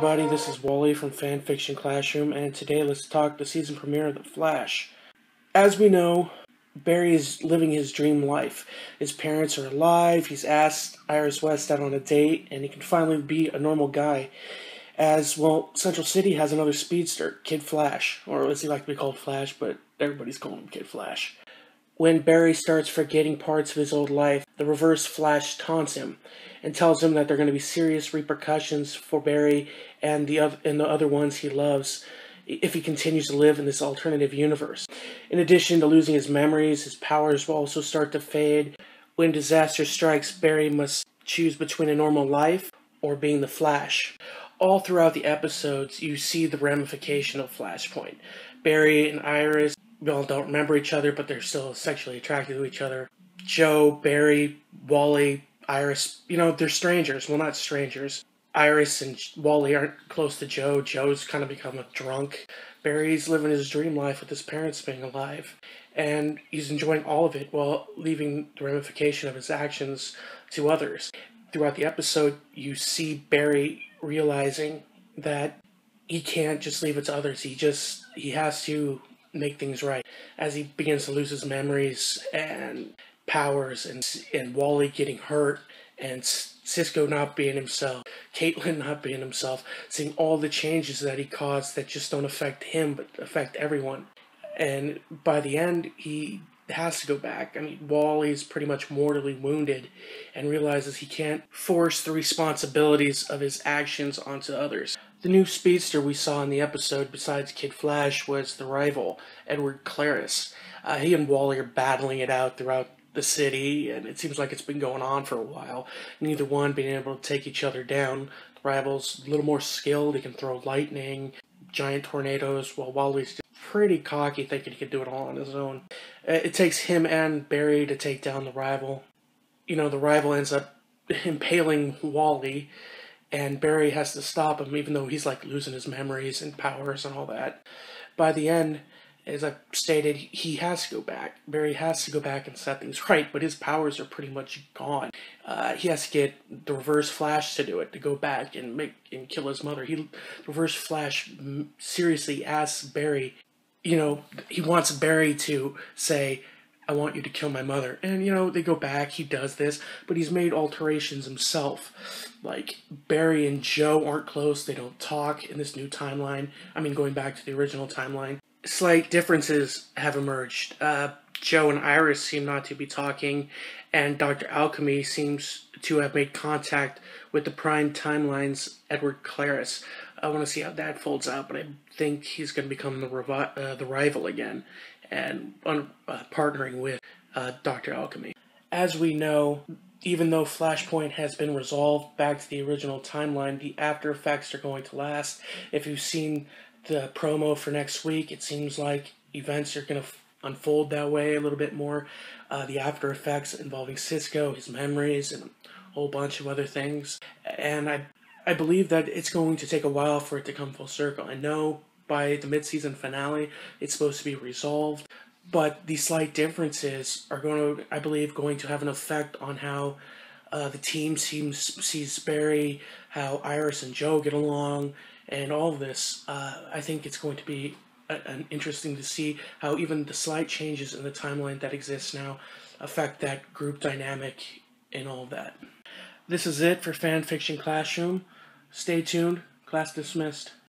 everybody, this is Wally from Fanfiction Classroom, and today let's talk the season premiere of The Flash. As we know, Barry is living his dream life. His parents are alive, he's asked Iris West out on a date, and he can finally be a normal guy. As, well, Central City has another speedster, Kid Flash, or as he like to be called Flash, but everybody's calling him Kid Flash. When Barry starts forgetting parts of his old life, the Reverse Flash taunts him and tells him that there are going to be serious repercussions for Barry and the other ones he loves if he continues to live in this alternative universe. In addition to losing his memories, his powers will also start to fade. When disaster strikes, Barry must choose between a normal life or being the Flash. All throughout the episodes, you see the ramification of Flashpoint. Barry and Iris don't remember each other, but they're still sexually attracted to each other. Joe, Barry, Wally, Iris, they're strangers. Well, not strangers. Iris and Wally aren't close to Joe. Joe's kind of become a drunk. Barry's living his dream life with his parents being alive. And he's enjoying all of it while leaving the ramification of his actions to others. Throughout the episode, you see Barry realizing that he can't just leave it to others. He has to make things right as he begins to lose his memories and powers, and Wally getting hurt, and Cisco not being himself, Caitlin not being himself, seeing all the changes that he caused that just don't affect him but affect everyone. And by the end, he has to go back. Wally's pretty much mortally wounded and realizes he can't force the responsibilities of his actions onto others. The new speedster we saw in the episode, besides Kid Flash, was the rival, Edward Claris. He and Wally are battling it out throughout the city, and it seems like it's been going on for a while. Neither one being able to take each other down. The rival's a little more skilled. He can throw lightning, giant tornadoes, while Wally's just pretty cocky, thinking he could do it all on his own. It takes him and Barry to take down the rival. The rival ends up impaling Wally, and Barry has to stop him, even though he's losing his memories and powers and all that. By the end, as I've stated, he has to go back. Barry has to go back and set things right, but his powers are pretty much gone. He has to get the Reverse Flash to do it, to go back and kill his mother. The Reverse Flash seriously asks Barry, he wants Barry to say, "I want you to kill my mother." And, they go back, he does this, but he's made alterations himself. Barry and Joe aren't close, they don't talk in this new timeline. Going back to the original timeline. Slight differences have emerged. Joe and Iris seem not to be talking, and Dr. Alchemy seems to have made contact with the Prime Timeline's Edward Claris. I want to see how that folds out, but I think he's going to become the rival again, and partnering with Dr. Alchemy. As we know, even though Flashpoint has been resolved back to the original timeline, the after effects are going to last. If you've seen the promo for next week, it seems like events are going to unfold that way a little bit more. The after effects involving Cisco, his memories, and a whole bunch of other things. And I believe that it's going to take a while for it to come full circle. I know by the mid-season finale, it's supposed to be resolved, but these slight differences are going to have an effect on how the team sees Barry, how Iris and Joe get along, and all of this. I think it's going to be interesting to see how even the slight changes in the timeline that exists now affect that group dynamic and all of that. This is it for Fanfiction Classroom. Stay tuned. Class dismissed.